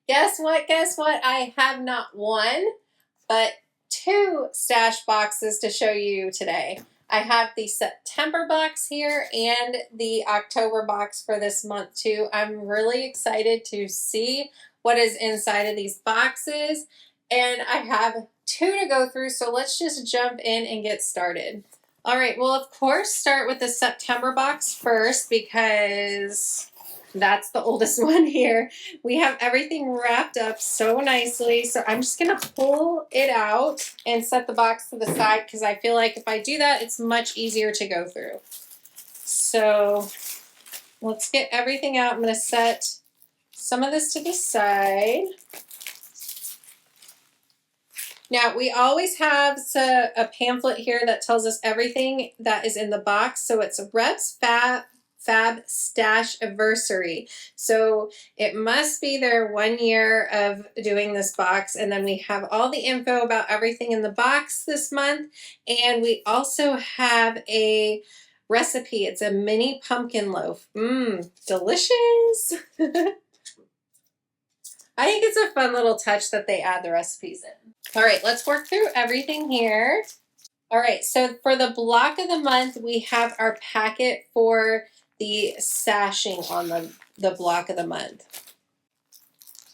Guess what? Guess what? I have not one, but two stash boxes to show you today. I have the September box here and the October box for this month too. I'm really excited to see what is inside of these boxes, and I have two to go through, so let's just jump in and get started. All right, well, of course, start with the September box first because that's the oldest one here. We have everything wrapped up so nicely. So I'm just going to pull it out and set the box to the side because I feel like if I do that, it's much easier to go through. So let's get everything out. I'm going to set some of this to the side. Now, we always have a pamphlet here that tells us everything that is in the box. So it's Rebs Fab Stash Anniversary. So it must be their 1 year of doing this box. And then we have all the info about everything in the box this month. And we also have a recipe. It's a mini pumpkin loaf. Delicious. I think it's a fun little touch that they add the recipes in. All right, let's work through everything here. All right, so for the block of the month, we have our packet for the sashing on the block of the month.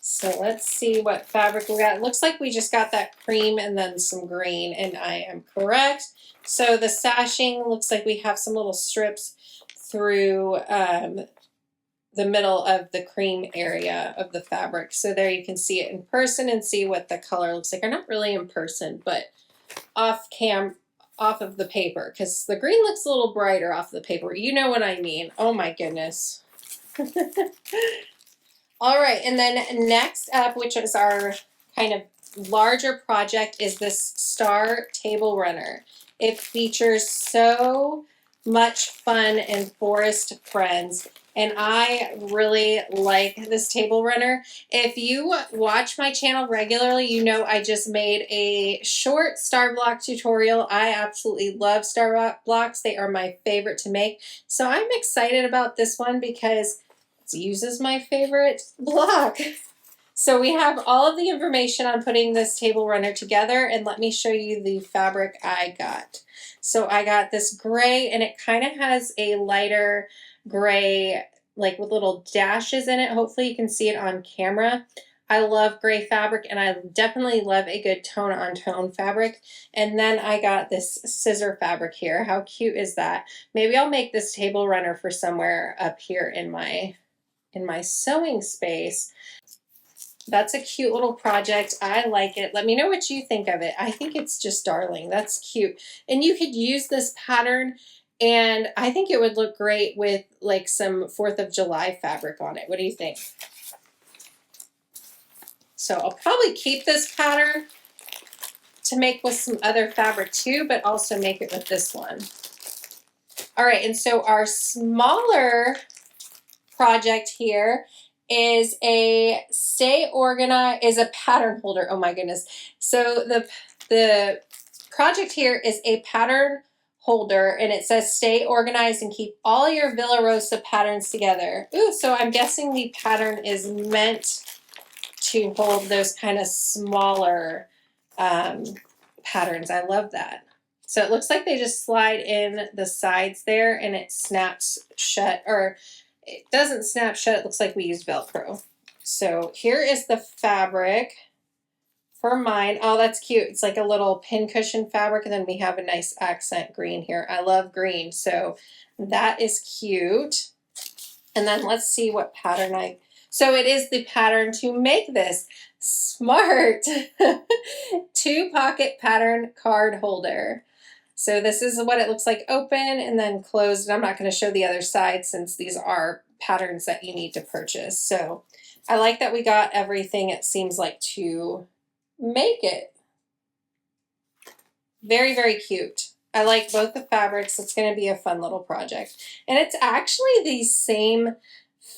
So let's see what fabric we got. It looks like we just got that cream and then some green, and I am correct. So the sashing looks like we have some little strips through the middle of the cream area of the fabric. So there you can see it in person and see what the color looks like. Or not really in person, but off of the paper, because the green looks a little brighter off the paper. You know what I mean. Oh my goodness. All right, and then next up, which is our kind of larger project, is this Star Table Runner. It features so much fun and forest friends. And I really like this table runner. If you watch my channel regularly, you know I just made a short star block tutorial. I absolutely love star blocks. They are my favorite to make. So I'm excited about this one because it uses my favorite block. So we have all of the information on putting this table runner together, and let me show you the fabric I got. So I got this gray, and it kind of has a lighter gray, like with little dashes in it. Hopefully you can see it on camera. I love gray fabric, and I definitely love a good tone-on-tone fabric. And then I got this scissor fabric here. How cute is that? Maybe I'll make this table runner for somewhere up here in my sewing space. That's a cute little project. I like it. Let me know what you think of it. I think it's just darling. That's cute. And you could use this pattern, and I think it would look great with like some 4th of July fabric on it. What do you think? So I'll probably keep this pattern to make with some other fabric too, but also make it with this one. All right, and so our smaller project here is a pattern holder. Oh my goodness. So the project here is a pattern holder, and it says stay organized and keep all your Villa Rosa patterns together. Ooh, so I'm guessing the pattern is meant to hold those kind of smaller patterns. I love that. So it looks like they just slide in the sides there and it snaps shut, or it doesn't snap shut. It looks like we use Velcro. So here is the fabric for mine. Oh, that's cute. It's like a little pincushion fabric, and then we have a nice accent green here. I love green, so that is cute. And then let's see what pattern so it is the pattern to make this. Smart. 2-pocket pattern card holder. So this is what it looks like open and then closed. And I'm not going to show the other side since these are patterns that you need to purchase. So I like that we got everything, it seems like, to make it. Very, very cute. I like both the fabrics. It's going to be a fun little project. And it's actually the same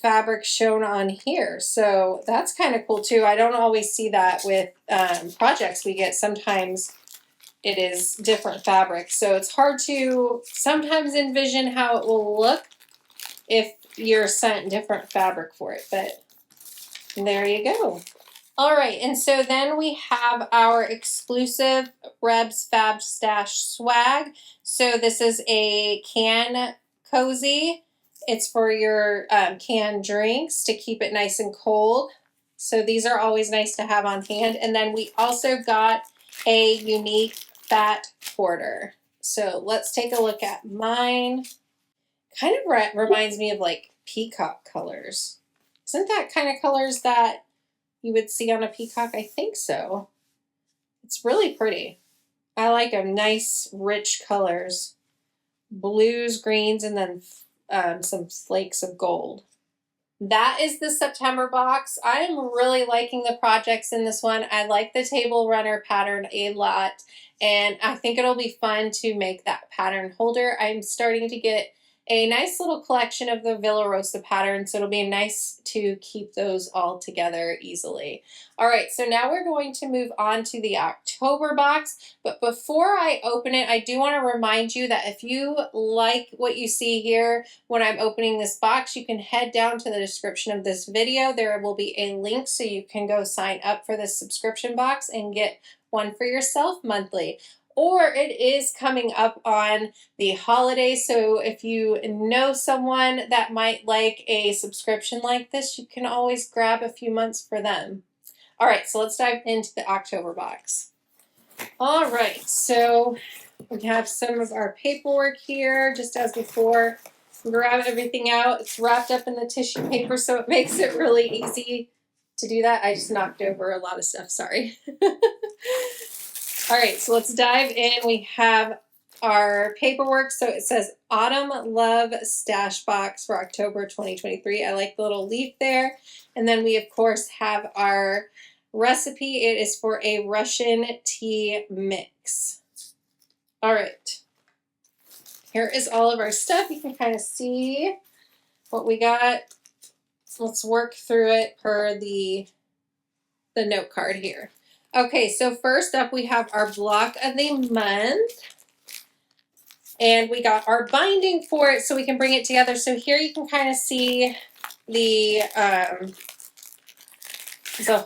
fabric shown on here. So that's kind of cool too. I don't always see that with projects we get. Sometimes it is different fabric. So it's hard to sometimes envision how it will look if you're sent different fabric for it. But there you go. All right, and so then we have our exclusive Rebs Fab Stash swag. So this is a can cozy. It's for your canned drinks to keep it nice and cold. So these are always nice to have on hand. And then we also got a unique fat quarter. So let's take a look at mine. Kind of reminds me of like peacock colors. Isn't that kind of colors that you would see on a peacock? I think so. It's really pretty. I like them. Nice, rich colors. Blues, greens, and then some flakes of gold. That is the September box. I'm really liking the projects in this one. I like the table runner pattern a lot, and I think it'll be fun to make that pattern holder. I'm starting to get a nice little collection of the Villa Rosa patterns, so it'll be nice to keep those all together easily. All right, so now we're going to move on to the October box, but before I open it, I do want to remind you that if you like what you see here when I'm opening this box, you can head down to the description of this video. There will be a link so you can go sign up for this subscription box and get one for yourself monthly. Or it is coming up on the holidays, so if you know someone that might like a subscription like this, you can always grab a few months for them. All right, so let's dive into the October box. All right, so we have some of our paperwork here, just as before. Grab everything out. It's wrapped up in the tissue paper, so it makes it really easy to do that. I just knocked over a lot of stuff, sorry. All right, so let's dive in. We have our paperwork. So it says Autumn Love Stash Box for October 2023. I like the little leaf there. And then we, of course, have our recipe. It is for a Russian tea mix. All right. Here is all of our stuff. You can kind of see what we got. Let's work through it per the note card here. Okay, so first up we have our block of the month. And we got our binding for it so we can bring it together. So here you can kind of see the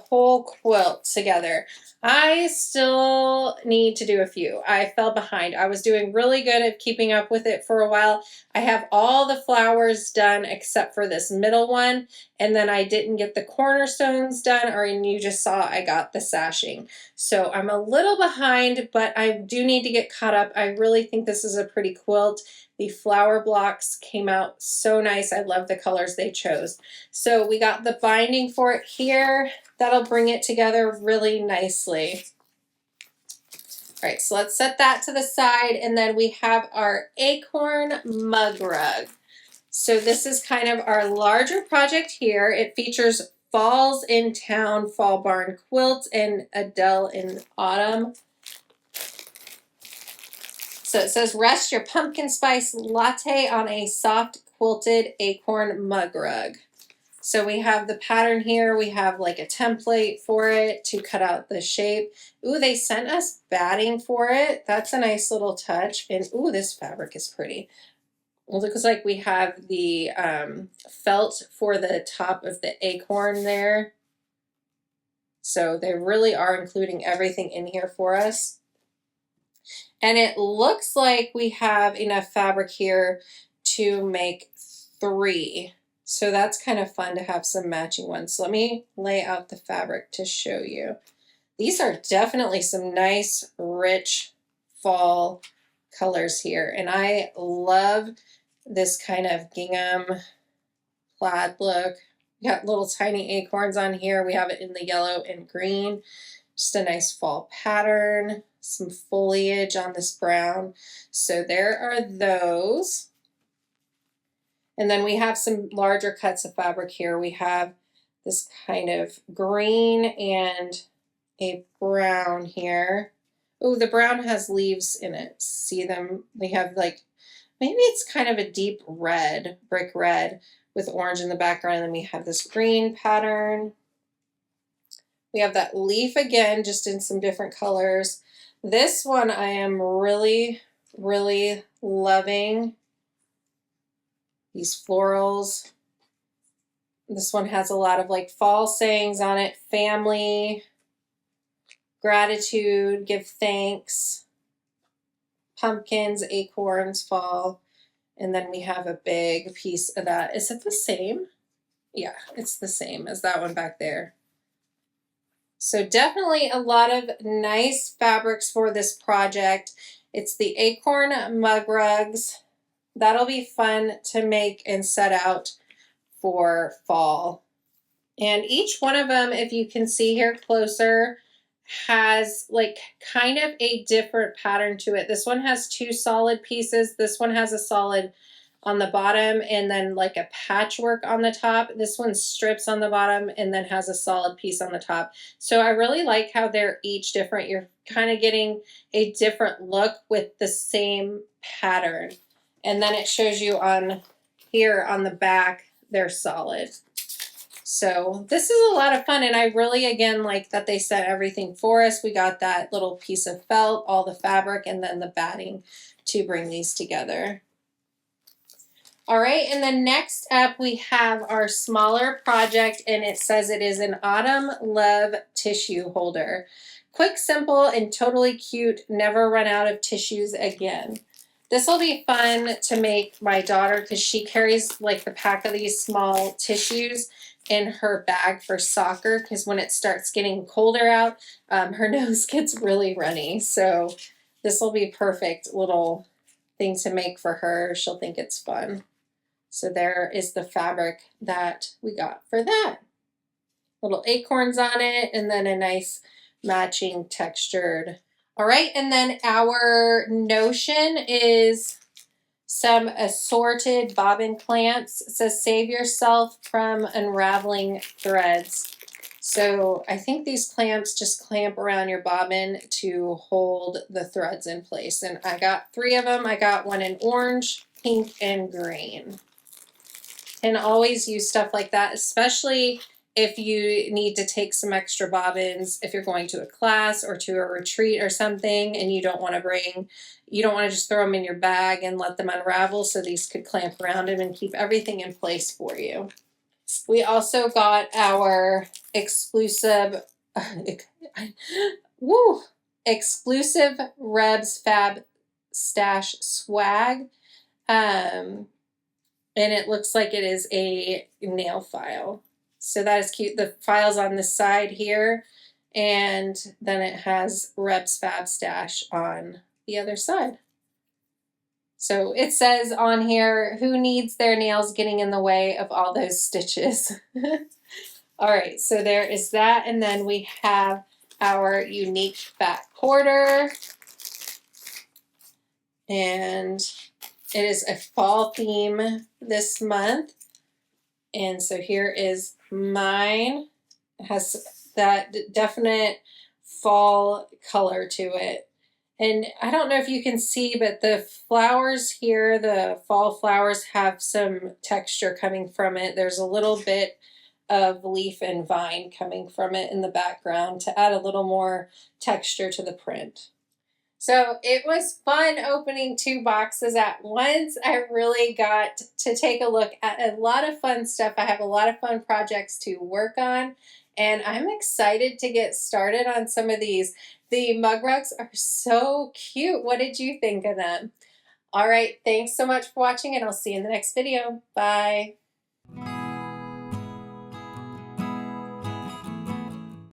whole quilt together. I still need to do a few. I fell behind. I was doing really good at keeping up with it for a while. I have all the flowers done except for this middle one, and then I didn't get the cornerstones done, or you just saw I got the sashing. So I'm a little behind, but I do need to get caught up. I really think this is a pretty quilt. The flower blocks came out so nice. I love the colors they chose. So we got the binding for it here. That'll bring it together really nicely. All right, so let's set that to the side, and then we have our acorn mug rug. So this is kind of our larger project here. It features Falls in Town Fall Barn Quilt and Adele in Autumn. So it says, rest your pumpkin spice latte on a soft quilted acorn mug rug. So we have the pattern here. We have like a template for it to cut out the shape. Ooh, they sent us batting for it. That's a nice little touch. And ooh, this fabric is pretty. It looks like we have the felt for the top of the acorn there. So they really are including everything in here for us. And it looks like we have enough fabric here to make 3. So that's kind of fun to have some matching ones. So let me lay out the fabric to show you. These are definitely some nice, rich fall colors here. And I love this kind of gingham plaid look. We got little tiny acorns on here. We have it in the yellow and green. Just a nice fall pattern. Some foliage on this brown. So there are those. And then we have some larger cuts of fabric here. We have this kind of green and a brown here. Oh, the brown has leaves in it. See them? They have like, maybe it's kind of a deep red, brick red with orange in the background. And then we have this green pattern. We have that leaf again, just in some different colors. This one I am really, really loving. These florals. This one has a lot of like fall sayings on it: family, gratitude, give thanks, pumpkins, acorns, fall. And then we have a big piece of that. Is it the same? Yeah, it's the same as that one back there. So definitely a lot of nice fabrics for this project. It's the acorn mug rugs. That'll be fun to make and set out for fall. And each one of them, if you can see here closer, has like kind of a different pattern to it. This one has two solid pieces. This one has a solid on the bottom and then like a patchwork on the top. This one strips on the bottom and then has a solid piece on the top. So I really like how they're each different. You're kind of getting a different look with the same pattern. And then it shows you on here on the back, they're solid. So this is a lot of fun, and I really, again, like that they set everything for us. We got that little piece of felt, all the fabric, and then the batting to bring these together. All right, and then next up we have our smaller project, and it says it is an Autumn Love tissue holder. Quick, simple, and totally cute. Never run out of tissues again. This will be fun to make my daughter because she carries like the pack of these small tissues in her bag for soccer, because when it starts getting colder out, her nose gets really runny. So this will be perfect little thing to make for her. She'll think it's fun. So there is the fabric that we got for that. Little acorns on it, and then a nice matching textured. All right, and then our notion is some assorted bobbin clamps. It says save yourself from unraveling threads. So I think these clamps just clamp around your bobbin to hold the threads in place. And I got 3 of them. I got one in orange, pink, and green. And always use stuff like that, especially if you need to take some extra bobbins, if you're going to a class or to a retreat or something, and you don't want to just throw them in your bag and let them unravel. So these could clamp around them and keep everything in place for you. We also got our exclusive Rebs Fab stash swag. And it looks like it is a nail file. So that is cute. The file's on the side here, and then it has Rebs Fab stash on the other side. So it says on here, who needs their nails getting in the way of all those stitches? All right, so there is that, and then we have our unique back quarter, and it is a fall theme this month. And so here is mine. It has that definite fall color to it. And I don't know if you can see, but the flowers here, the fall flowers, have some texture coming from it. There's a little bit of leaf and vine coming from it in the background to add a little more texture to the print. So it was fun opening 2 boxes at once. I really got to take a look at a lot of fun stuff. I have a lot of fun projects to work on, and I'm excited to get started on some of these. The mug rugs are so cute. What did you think of them? All right, thanks so much for watching, and I'll see you in the next video. Bye.